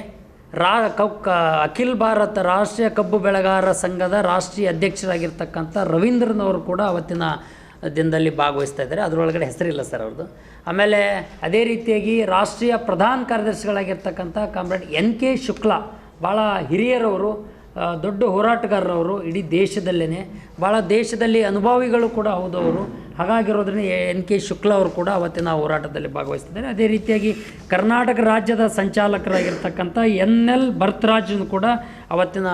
ಅಖಿಲ ಭಾರತ ರಾಷ್ಟ್ರೀಯ ಕಬ್ಬು ಬೆಳೆಗಾರರ ಸಂಘದ ರಾಷ್ಟ್ರೀಯ ಅಧ್ಯಕ್ಷರಾಗಿರ್ತಕ್ಕಂಥ ರವೀಂದ್ರನವರು ಕೂಡ ಅವತ್ತಿನ ದಿನದಲ್ಲಿ ಭಾಗವಹಿಸ್ತಾ ಇದ್ದಾರೆ. ಅದರೊಳಗಡೆ ಹೆಸರಿಲ್ಲ ಸರ್ ಅವ್ರದ್ದು. ಆಮೇಲೆ ಅದೇ ರೀತಿಯಾಗಿ ರಾಷ್ಟ್ರೀಯ ಪ್ರಧಾನ ಕಾರ್ಯದರ್ಶಿಗಳಾಗಿರ್ತಕ್ಕಂಥ ಕಾಮ್ರೇಡ್ NK ಶುಕ್ಲಾ ಭಾಳ ಹಿರಿಯರವರು, ದೊಡ್ಡ ಹೋರಾಟಗಾರರವರು, ಇಡೀ ದೇಶದಲ್ಲೇ ಭಾಳ ದೇಶದಲ್ಲಿ ಅನುಭವಿಗಳು ಕೂಡ ಹೌದವರು. ಹಾಗಾಗಿರೋದ್ರಿಂದ NK ಶುಕ್ಲಾ ಅವರು ಕೂಡ ಅವತ್ತಿನ ಹೋರಾಟದಲ್ಲಿ ಭಾಗವಹಿಸ್ತಿದ್ದಾರೆ. ಅದೇ ರೀತಿಯಾಗಿ ಕರ್ನಾಟಕ ರಾಜ್ಯದ ಸಂಚಾಲಕರಾಗಿರ್ತಕ್ಕಂಥ NL ಭರತರಾಜನ್ ಕೂಡ ಅವತ್ತಿನ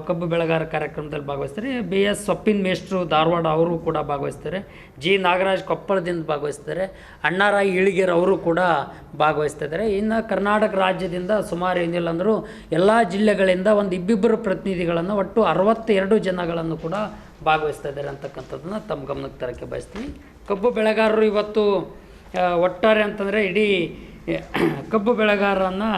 ಕಬ್ಬು ಬೆಳೆಗಾರ ಕಾರ್ಯಕ್ರಮದಲ್ಲಿ ಭಾಗವಹಿಸ್ತಾರೆ. BS ಸೊಪ್ಪಿನ ಮೇಷ್ಟ್ರು ಧಾರವಾಡ ಅವರು ಕೂಡ ಭಾಗವಹಿಸ್ತಾರೆ. G ನಾಗರಾಜ್ ಕೊಪ್ಪಳದಿಂದ ಭಾಗವಹಿಸ್ತಾರೆ. ಅಣ್ಣಾರಾಯ್ ಇಳಿಗೆರ್ ಅವರು ಕೂಡ ಭಾಗವಹಿಸ್ತಾ ಇದ್ದಾರೆ. ಇನ್ನು ಕರ್ನಾಟಕ ರಾಜ್ಯದಿಂದ ಸುಮಾರು ಏನಿಲ್ಲ ಅಂದರೂ ಎಲ್ಲ ಜಿಲ್ಲೆಗಳಿಂದ ಒಂದು ಇಬ್ಬಿಬ್ಬರು ಪ್ರತಿನಿಧಿಗಳನ್ನು, ಒಟ್ಟು 62 ಜನಗಳನ್ನು ಕೂಡ ಭಾಗವಹಿಸ್ತಾ ಇದ್ದಾರೆ ಅಂತಕ್ಕಂಥದ್ದನ್ನು ತಮ್ಮ ಗಮನಕ್ಕೆ ತರಕ್ಕೆ ಬಯಸ್ತೀನಿ. ಕಬ್ಬು ಬೆಳೆಗಾರರು ಇವತ್ತು ಒಟ್ಟಾರೆ ಅಂತಂದರೆ ಇಡೀ ಕಬ್ಬು ಬೆಳೆಗಾರರನ್ನು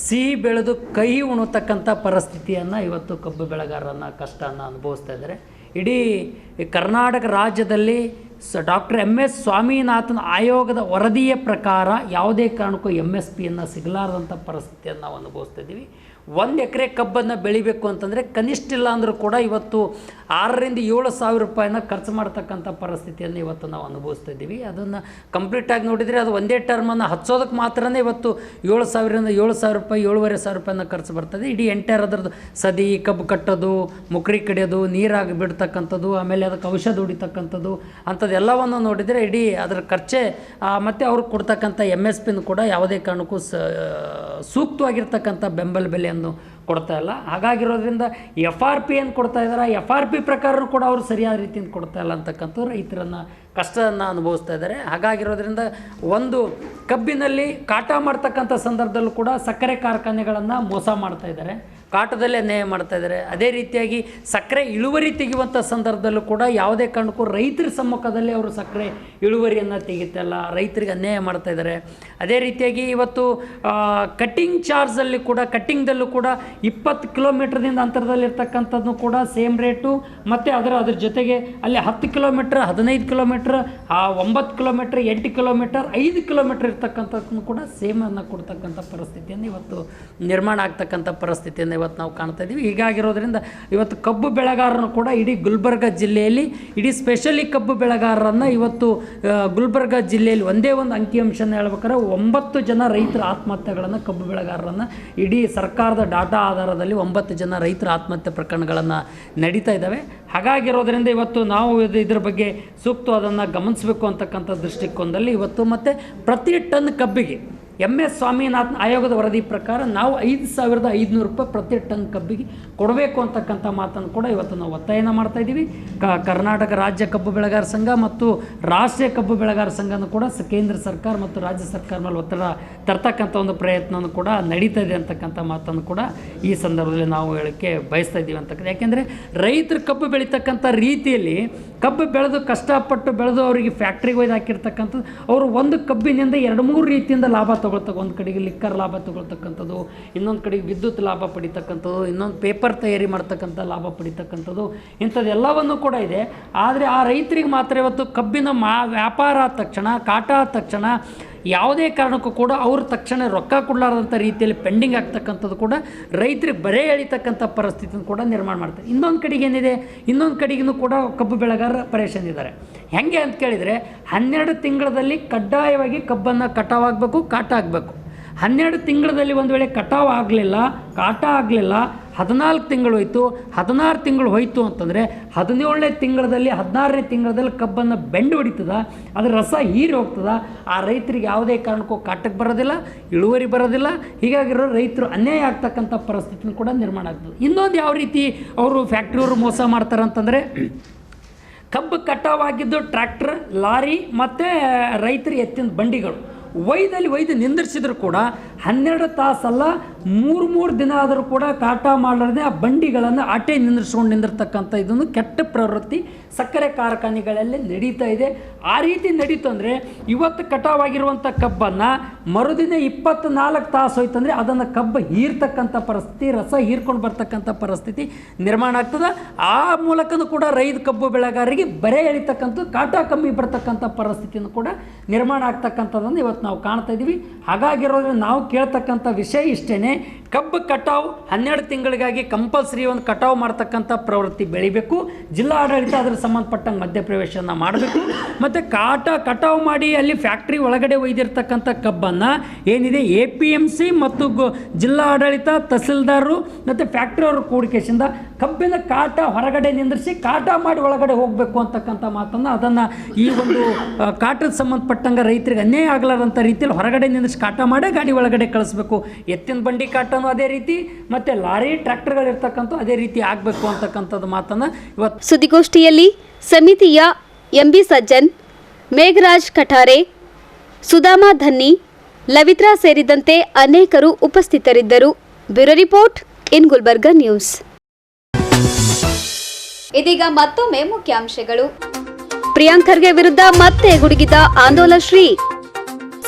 ಸಿಹಿ ಬೆಳೆದು ಕಹಿ ಉಣತಕ್ಕಂಥ ಪರಿಸ್ಥಿತಿಯನ್ನು ಇವತ್ತು ಕಬ್ಬು ಬೆಳೆಗಾರರನ್ನು ಕಷ್ಟವನ್ನು ಅನುಭವಿಸ್ತಾ ಇದ್ದಾರೆ. ಇಡೀ ಕರ್ನಾಟಕ ರಾಜ್ಯದಲ್ಲಿ ಡಾಕ್ಟರ್ MS ಸ್ವಾಮಿನಾಥನ್ ಆಯೋಗದ ವರದಿಯ ಪ್ರಕಾರ ಯಾವುದೇ ಕಾರಣಕ್ಕೂ MSPಯನ್ನು ಸಿಗಲಾರದಂಥ ಪರಿಸ್ಥಿತಿಯನ್ನು ನಾವು ಅನುಭವಿಸ್ತಾ ಇದ್ದೀವಿ. 1 ಎಕರೆ ಕಬ್ಬನ್ನು ಬೆಳಿಬೇಕು ಅಂತಂದರೆ ಕನಿಷ್ಠ ಇಲ್ಲ ಅಂದರೂ ಕೂಡ ಇವತ್ತು 6,000 to 7,000 ರೂಪಾಯಿನ ಖರ್ಚು ಮಾಡ್ತಕ್ಕಂಥ ಪರಿಸ್ಥಿತಿಯನ್ನು ಇವತ್ತು ನಾವು ಅನುಭವಿಸ್ತಾ ಇದ್ದೀವಿ. ಅದನ್ನು ಕಂಪ್ಲೀಟಾಗಿ ನೋಡಿದರೆ ಅದು ಒಂದೇ ಟರ್ಮನ್ನು ಹಚ್ಚೋದಕ್ಕೆ ಮಾತ್ರನೇ ಇವತ್ತು 7,000 to 7,000 ರೂಪಾಯಿ, 7,500 ರೂಪಾಯಿನ ಖರ್ಚು ಬರ್ತದೆ. ಇಡೀ ಎಂಟೈರ್ ಅದರದ್ದು ಸದಿ, ಕಬ್ಬು ಕಟ್ಟೋದು, ಮುಕ್ರಿ ಕಡಿಯೋದು, ನೀರಾಗಿ ಬಿಡ್ತಕ್ಕಂಥದ್ದು, ಆಮೇಲೆ ಅದಕ್ಕೆ ಔಷಧ ಹೊಡಿತಕ್ಕಂಥದ್ದು ಅಂಥದ್ದೆಲ್ಲವನ್ನು ನೋಡಿದರೆ ಇಡೀ ಅದರ ಖರ್ಚೆ ಮತ್ತು ಅವ್ರಿಗೆ ಕೊಡ್ತಕ್ಕಂಥ MSPನ ಕೂಡ ಯಾವುದೇ ಕಾರಣಕ್ಕೂ ಸೂಕ್ತವಾಗಿರ್ತಕ್ಕಂಥ ಬೆಂಬಲ ಬೆಲೆಯನ್ನು ಕೊಡ್ತಾ ಇಲ್ಲ. ಹಾಗಾಗಿರೋದ್ರಿಂದ FRP ಏನು ಕೊಡ್ತಾ ಇದ್ದಾರೆ, FRP ಪ್ರಕಾರ ಕೂಡ ಅವರು ಸರಿಯಾದ ರೀತಿಯಿಂದ ಕೊಡ್ತಾ ಇಲ್ಲ ಅಂತಕ್ಕಂಥದ್ದು ರೈತರನ್ನು ಕಷ್ಟವನ್ನು ಅನುಭವಿಸ್ತಾ ಇದ್ದಾರೆ. ಹಾಗಾಗಿರೋದ್ರಿಂದ ಒಂದು ಕಬ್ಬಿನಲ್ಲಿ ಕಾಟ ಮಾಡ್ತಕ್ಕಂಥ ಸಂದರ್ಭದಲ್ಲೂ ಕೂಡ ಸಕ್ಕರೆ ಕಾರ್ಖಾನೆಗಳನ್ನು ಮೋಸ ಮಾಡ್ತಾ ಇದ್ದಾರೆ, ಕಾಟದಲ್ಲೇ ಅನ್ಯಾಯ ಮಾಡ್ತಾ ಇದ್ದಾರೆ. ಅದೇ ರೀತಿಯಾಗಿ ಸಕ್ಕರೆ ಇಳುವರಿ ತೆಗೆಯುವಂಥ ಸಂದರ್ಭದಲ್ಲೂ ಕೂಡ ಯಾವುದೇ ಕಾರಣಕ್ಕೂ ರೈತರ ಸಮ್ಮುಖದಲ್ಲಿ ಅವರು ಸಕ್ಕರೆ ಇಳುವರಿಯನ್ನು ತೆಗಿತಲ್ಲ, ರೈತರಿಗೆ ಅನ್ಯಾಯ ಮಾಡ್ತಾ ಇದ್ದಾರೆ. ಅದೇ ರೀತಿಯಾಗಿ ಇವತ್ತು ಕಟ್ಟಿಂಗ್ ಚಾರ್ಜಲ್ಲಿ ಕೂಡ, ಕಟ್ಟಿಂಗ್ದಲ್ಲೂ ಕೂಡ 20 ಕಿಲೋಮೀಟ್ರದಿಂದ ಅಂತರದಲ್ಲಿರ್ತಕ್ಕಂಥದ್ದು ಕೂಡ ಸೇಮ್ ರೇಟು, ಮತ್ತು ಅದ್ರ ಜೊತೆಗೆ ಅಲ್ಲಿ 10 kilometre, 15 kilometre, 9 kilometre, 8 kilometre, 5 kilometre ಇರ್ತಕ್ಕಂಥದ್ದನ್ನು ಕೂಡ ಸೇಮನ್ನು ಕೊಡ್ತಕ್ಕಂಥ ಪರಿಸ್ಥಿತಿಯನ್ನು ಇವತ್ತು ನಿರ್ಮಾಣ ಆಗ್ತಕ್ಕಂಥ ಪರಿಸ್ಥಿತಿಯನ್ನು ಇವತ್ತು ನಾವು ಕಾಣ್ತಾ ಇದ್ದೀವಿ. ಹೀಗಾಗಿರೋದ್ರಿಂದ ಇವತ್ತು ಕಬ್ಬು ಬೆಳೆಗಾರರನ್ನು ಕೂಡ ಇಡೀ ಗುಲ್ಬರ್ಗ ಜಿಲ್ಲೆಯಲ್ಲಿ, ಇಡೀ ಸ್ಪೆಷಲಿ ಕಬ್ಬು ಬೆಳೆಗಾರರನ್ನು ಇವತ್ತು ಗುಲ್ಬರ್ಗ ಜಿಲ್ಲೆಯಲ್ಲಿ ಒಂದೇ ಒಂದು ಅಂಕಿಅಂಶನ ಹೇಳ್ಬೇಕಾದ್ರೆ 9 ಜನ ರೈತರ ಆತ್ಮಹತ್ಯೆಗಳನ್ನು, ಕಬ್ಬು ಬೆಳೆಗಾರರನ್ನು ಇಡೀ ಸರ್ಕಾರದ ಡಾಟಾ ಆಧಾರದಲ್ಲಿ 9 ಜನ ರೈತರ ಆತ್ಮಹತ್ಯೆ ಪ್ರಕರಣಗಳನ್ನು ನಡೀತಾ ಇದ್ದಾವೆ. ಹಾಗಾಗಿರೋದ್ರಿಂದ ಇವತ್ತು ನಾವು ಇದ್ರ ಬಗ್ಗೆ ಸೂಕ್ತವಾದನ್ನು ಗಮನಿಸಬೇಕು ಅಂತಕ್ಕಂಥ ದೃಷ್ಟಿಕೋನದಲ್ಲಿ ಇವತ್ತು ಮತ್ತು ಪ್ರತಿ ಟನ್ ಕಬ್ಬಿಗೆ MS ಸ್ವಾಮಿನಾಥನ್ ಆಯೋಗದ ವರದಿ ಪ್ರಕಾರ ನಾವು 5,500 ರೂಪಾಯಿ ಪ್ರತಿ ಟನ್ ಕಬ್ಬಿಗೆ ಕೊಡಬೇಕು ಅಂತಕ್ಕಂಥ ಮಾತನ್ನು ಕೂಡ ಇವತ್ತು ನಾವು ಒತ್ತಾಯನ ಮಾಡ್ತಾಯಿದ್ದೀವಿ. ಕರ್ನಾಟಕ ರಾಜ್ಯ ಕಬ್ಬು ಬೆಳೆಗಾರ ಸಂಘ ಮತ್ತು ರಾಷ್ಟ್ರೀಯ ಕಬ್ಬು ಬೆಳೆಗಾರ ಸಂಘನೂ ಕೂಡ ಕೇಂದ್ರ ಸರ್ಕಾರ ಮತ್ತು ರಾಜ್ಯ ಸರ್ಕಾರ ಮೇಲೆ ಒತ್ತಡ ತರ್ತಕ್ಕಂಥ ಒಂದು ಪ್ರಯತ್ನವೂ ಕೂಡ ನಡೀತಾ ಇದೆ ಅಂತಕ್ಕಂಥ ಮಾತನ್ನು ಕೂಡ ಈ ಸಂದರ್ಭದಲ್ಲಿ ನಾವು ಹೇಳೋಕ್ಕೆ ಬಯಸ್ತಾ ಇದ್ದೀವಿ ಅಂತಕ್ಕಂಥ. ಯಾಕೆಂದರೆ ರೈತರು ಕಬ್ಬು ಬೆಳೀತಕ್ಕಂಥ ರೀತಿಯಲ್ಲಿ ಕಬ್ಬು ಬೆಳೆದು ಕಷ್ಟಪಟ್ಟು ಬೆಳೆದು ಅವರಿಗೆ ಫ್ಯಾಕ್ಟ್ರಿಗೆ ಒಯ್ದು ಹಾಕಿರ್ತಕ್ಕಂಥದ್ದು, ಅವರು ಒಂದು ಕಬ್ಬಿನಿಂದ 2-3 ರೀತಿಯಿಂದ ಲಾಭ ತೊಗೊಳ್ತಕ್ಕ, ಒಂದು ಕಡೆಗೆ ಲಿಕ್ಕರ್ ಲಾಭ ತೊಗೊಳ್ತಕ್ಕಂಥದ್ದು, ಇನ್ನೊಂದು ಕಡೆಗೆ ವಿದ್ಯುತ್ ಲಾಭ ಪಡಿತಕ್ಕಂಥದ್ದು, ಇನ್ನೊಂದು ಪೇಪರ್ ತಯಾರಿ ಮಾಡ್ತಕ್ಕಂಥ ಲಾಭ ಪಡಿತಕ್ಕಂಥದ್ದು, ಇಂಥದ್ದೆಲ್ಲವನ್ನು ಕೂಡ ಇದೆ. ಆದರೆ ಆ ರೈತರಿಗೆ ಮಾತ್ರ ಇವತ್ತು ಕಬ್ಬಿನ ವ್ಯಾಪಾರ ಆದ ತಕ್ಷಣ, ಕಾಟ ಆದ ತಕ್ಷಣ ಯಾವುದೇ ಕಾರಣಕ್ಕೂ ಕೂಡ ಅವರು ತಕ್ಷಣ ರೊಕ್ಕ ಕೊಡಲಾರ್ದಂಥ ರೀತಿಯಲ್ಲಿ ಪೆಂಡಿಂಗ್ ಆಗ್ತಕ್ಕಂಥದ್ದು ಕೂಡ ರೈತರಿಗೆ ಬರೇ ಎಳಿತಕ್ಕಂಥ ಪರಿಸ್ಥಿತಿಯನ್ನು ಕೂಡ ನಿರ್ಮಾಣ ಮಾಡ್ತಾರೆ. ಇನ್ನೊಂದು ಕಡೆಗೆ ಏನಿದೆ, ಇನ್ನೊಂದು ಕಡೆಗೂ ಕೂಡ ಕಬ್ಬು ಬೆಳೆಗಾರರ ಪರೇಶಾನ್ ಇದ್ದಾರೆ. ಹೆಂಗೆ ಅಂತ ಕೇಳಿದರೆ 12 ತಿಂಗಳಲ್ಲಿ ಕಡ್ಡಾಯವಾಗಿ ಕಬ್ಬನ್ನು ಕಟಾವಾಗಬೇಕು, ಕಾಟ ಆಗಬೇಕು. 12 ತಿಂಗಳಲ್ಲಿ ಒಂದು ವೇಳೆ ಕಟಾವು ಆಗಲಿಲ್ಲ, ಕಾಟ ಆಗಲಿಲ್ಲ, 14 ತಿಂಗಳು ಹೋಯಿತು, 16 ತಿಂಗಳು ಹೋಯಿತು ಅಂತಂದರೆ 17ನೇ ತಿಂಗಳಲ್ಲಿ 16ನೇ ತಿಂಗಳಲ್ಲಿ ಕಬ್ಬನ್ನು ಬೆಂಡು ಹೊಡಿತದ, ಅದರ ರಸ ಹೀರಿ ಹೋಗ್ತದ. ಆ ರೈತರಿಗೆ ಯಾವುದೇ ಕಾರಣಕ್ಕೂ ಕಾಟಕ್ಕೆ ಬರೋದಿಲ್ಲ, ಇಳುವರಿ ಬರೋದಿಲ್ಲ. ಹೀಗಾಗಿರೋ ರೈತರು ಅನ್ಯಾಯ ಆಗ್ತಕ್ಕಂಥ ಪರಿಸ್ಥಿತಿನೂ ಕೂಡ ನಿರ್ಮಾಣ ಆಗ್ತದೆ. ಇನ್ನೊಂದು ಯಾವ ರೀತಿ ಅವರು ಫ್ಯಾಕ್ಟ್ರಿಯವರು ಮೋಸ ಮಾಡ್ತಾರೆ ಅಂತಂದರೆ, ಕಬ್ಬು ಕಟಾವಾಗಿದ್ದು ಟ್ರ್ಯಾಕ್ಟರ್, ಲಾರಿ ಮತ್ತು ರೈತರು ಎತ್ತಿನ ಬಂಡಿಗಳು ಒಯ್ದು ನಿಂದಿರಿಸಿದ್ರು ಕೂಡ 12 ತಾಸಲ್ಲ 3 ದಿನ ಆದರೂ ಕೂಡ ಕಾಟ ಮಾಡಲಾರದೆ ಆ ಬಂಡಿಗಳನ್ನು ಆಟೆ ನಿಂದಿರ್ತಕ್ಕಂಥ ಇದನ್ನು ಕೆಟ್ಟ ಪ್ರವೃತ್ತಿ ಸಕ್ಕರೆ ಕಾರ್ಖಾನೆಗಳಲ್ಲಿ ನಡೀತಾ ಇದೆ. ಆ ರೀತಿ ನಡೀತು ಅಂದರೆ ಇವತ್ತು ಕಟಾವಾಗಿರುವಂಥ ಕಬ್ಬನ್ನು ಮರುದಿನ 24 ತಾಸು ಹೋಯ್ತಂದರೆ ಅದನ್ನು ಕಬ್ಬು ಹೀರ್ತಕ್ಕಂಥ ಪರಿಸ್ಥಿತಿ, ರಸ ಹೀರ್ಕೊಂಡು ಬರ್ತಕ್ಕಂಥ ಪರಿಸ್ಥಿತಿ ನಿರ್ಮಾಣ ಆಗ್ತದೆ. ಆ ಮೂಲಕನೂ ಕೂಡ ರೈತ ಕಬ್ಬು ಬೆಳೆಗಾರರಿಗೆ ಬರೆ ಎಳಿತಕ್ಕಂಥ ಕಾಟ ಕಮ್ಮಿ ಬರ್ತಕ್ಕಂಥ ಪರಿಸ್ಥಿತಿಯನ್ನು ಕೂಡ ನಿರ್ಮಾಣ ಆಗ್ತಕ್ಕಂಥದ್ದನ್ನು ಇವತ್ತು ನಾವು ಕಾಣ್ತಾ ಇದ್ದೀವಿ. ಹಾಗಾಗಿರೋದ್ರಿಂದ ನಾವು ಕೇಳ್ತಕ್ಕಂಥ ವಿಷಯ ಇಷ್ಟೇ, ಕಬ್ಬು ಕಟಾವು 12 ತಿಂಗಳಿಗಾಗಿ ಕಂಪಲ್ಸರಿ ಒಂದು ಕಟಾವು ಮಾಡ್ತಕ್ಕಂಥ ಪ್ರವೃತ್ತಿ ಬೆಳಿಬೇಕು. ಜಿಲ್ಲಾ ಆಡಳಿತ ಅದರ ಸಂಬಂಧಪಟ್ಟಂಗೆ ಮಧ್ಯಪ್ರವೇಶನ ಮಾಡಬೇಕು. ಮತ್ತು ಕಟಾವು ಮಾಡಿ ಅಲ್ಲಿ ಫ್ಯಾಕ್ಟ್ರಿ ಒಳಗಡೆ ಒಯ್ದಿರ್ತಕ್ಕಂಥ ಕಬ್ಬನ್ನು ಏನಿದೆ APMC ಮತ್ತು ಜಿಲ್ಲಾ ಆಡಳಿತ, ತಹಸೀಲ್ದಾರರು ಮತ್ತು ಫ್ಯಾಕ್ಟ್ರಿ ಅವರು ಕೂಡಿಕೆಯಿಂದ ಕಬ್ಬಿನ ಕಾಟ ಹೊರಗಡೆ ನಿಂದಿರಿಸಿ ಕಾಟ ಮಾಡಿ ಒಳಗಡೆ ಹೋಗಬೇಕು ಅಂತಕ್ಕಂಥ ಮಾತನ್ನು ಅದನ್ನು ಈ ಒಂದು ಕಾಟದ ಸಂಬಂಧಪಟ್ಟಂಗೆ ರೈತರಿಗೆ ಅನ್ಯಾಯ ಆಗಲಾರಂಥ ರೀತಿಯಲ್ಲಿ ಹೊರಗಡೆ ನಿಂದಿರಿಸಿ ಕಾಟ ಮಾಡೇ ಗಾಡಿ ಒಳಗಡೆ ಕಳಿಸ್ಬೇಕು. ಎತ್ತಿನ ಬಂಡಿ ಕಾಟನೂ ಅದೇ ರೀತಿ, ಮತ್ತು ಲಾರಿ ಟ್ರ್ಯಾಕ್ಟರ್ಗಳಿರ್ತಕ್ಕಂಥ ಅದೇ ರೀತಿ ಆಗಬೇಕು ಅಂತಕ್ಕಂಥದ್ದು ಮಾತನ್ನು ಇವತ್ತು ಸುದ್ದಿಗೋಷ್ಠಿಯಲ್ಲಿ ಸಮಿತಿಯ MB ಸಜ್ಜನ್, ಮೇಘರಾಜ್ ಕಠಾರೆ, ಸುಧಾಮಾ ಧನ್ನಿ, ಲವಿತ್ರಾ ಸೇರಿದಂತೆ ಅನೇಕರು ಉಪಸ್ಥಿತರಿದ್ದರು. ಬ್ಯೂರೋ ರಿಪೋರ್ಟ್ ಇನ್ ಗುಲ್ಬರ್ಗಾ ನ್ಯೂಸ್. ಇದೀಗ ಮತ್ತೊಮ್ಮೆ ಮುಖ್ಯಾಂಶಗಳು. ಪ್ರಿಯಾಂಕ್ ಖರ್ಗೆ ವಿರುದ್ಧ ಮತ್ತೆ ಗುಡುಗಿದ ಆಂದೋಲಶ್ರೀ.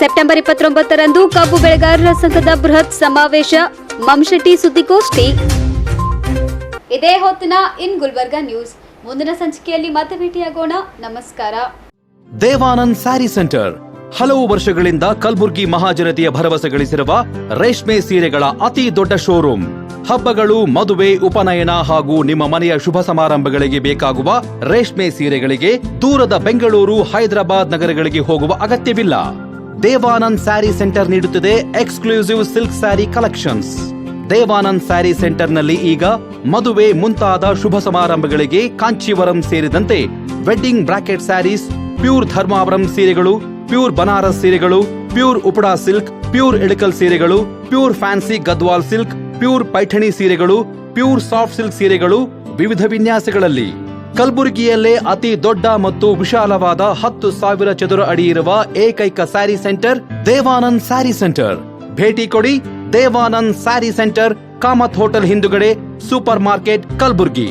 ಸೆಪ್ಟೆಂಬರ್ 29ರಂದು ಕಬ್ಬು ಬೆಳೆಗಾರರ ಸಂಘದ ಬೃಹತ್ ಸಮಾವೇಶ. ಮಮ್ಶೆಟ್ಟಿ ಸುದ್ದಿಗೋಷ್ಠಿ. ಇದೇ ಹೊತ್ತಿನ ಇನ್ ಗುಲ್ಬರ್ಗಾ ನ್ಯೂಸ್. ಮುಂದಿನ ಸಂಚಿಕೆಯಲ್ಲಿ ಮತ್ತೆ ಭೇಟಿಯಾಗೋಣ. ನಮಸ್ಕಾರ. ದೇವಾನಂದ್ ಸ್ಯಾರಿ ಸೆಂಟರ್ ಹಲವು ವರ್ಷಗಳಿಂದ ಕಲಬುರ್ಗಿ ಮಹಾಜನತೆಯ ಭರವಸೆ ಗಳಿಸಿರುವ ರೇಷ್ಮೆ ಸೀರೆಗಳ ಅತಿ ದೊಡ್ಡ ಶೋರೂಮ್. ಹಬ್ಬಗಳು, ಮದುವೆ, ಉಪನಯನ ಹಾಗೂ ನಿಮ್ಮ ಮನೆಯ ಶುಭ ಸಮಾರಂಭಗಳಿಗೆ ಬೇಕಾಗುವ ರೇಷ್ಮೆ ಸೀರೆಗಳಿಗೆ ದೂರದ ಬೆಂಗಳೂರು, ಹೈದರಾಬಾದ್ ನಗರಗಳಿಗೆ ಹೋಗುವ ಅಗತ್ಯವಿಲ್ಲ. ದೇವಾನಂದ್ ಸ್ಯಾರಿ ಸೆಂಟರ್ ನೀಡುತ್ತಿದೆ exclusive silk saree collections. Devanand saree ಸೆಂಟರ್ನಲ್ಲಿ ಈಗ ಮದುವೆ ಮುಂತಾದ ಶುಭ ಸಮಾರಂಭಗಳಿಗೆ ಕಾಂಚೀವರಂ ಸೇರಿದಂತೆ wedding brocade sarees, pure Dharmavaram ಸೀರೆಗಳು, ಪ್ಯೂರ್ ಬನಾರಸ್ ಸೀರೆಗಳು, pure Uppada silk, pure Ilkal ಸೀರೆಗಳು, pure fancy Gadwal silk, pure Paithani ಸೀರೆಗಳು, ಪ್ಯೂರ್ ಸಾಫ್ಟ್ ಸಿಲ್ಕ್ ಸೀರೆಗಳು ವಿವಿಧ ವಿನ್ಯಾಸಗಳಲ್ಲಿ. ಕಲಬುರಗಿಯಲ್ಲೇ ಅತಿ ದೊಡ್ಡ ಮತ್ತು ವಿಶಾಲವಾದ 10,000 ಚದುರ ಅಡಿ ಇರುವ ಏಕೈಕ ಸ್ಯಾರಿ ಸೆಂಟರ್ ದೇವಾನಂದ್ ಸ್ಯಾರಿ ಸೆಂಟರ್. ಭೇಟಿ ಕೊಡಿ. ದೇವಾನಂದ್ ಸ್ಯಾರಿ ಸೆಂಟರ್, ಕಾಮತ್ ಹೋಟೆಲ್ ಹಿಂದುಗಡೆ, ಸೂಪರ್ ಮಾರ್ಕೆಟ್, ಕಲಬುರ್ಗಿ.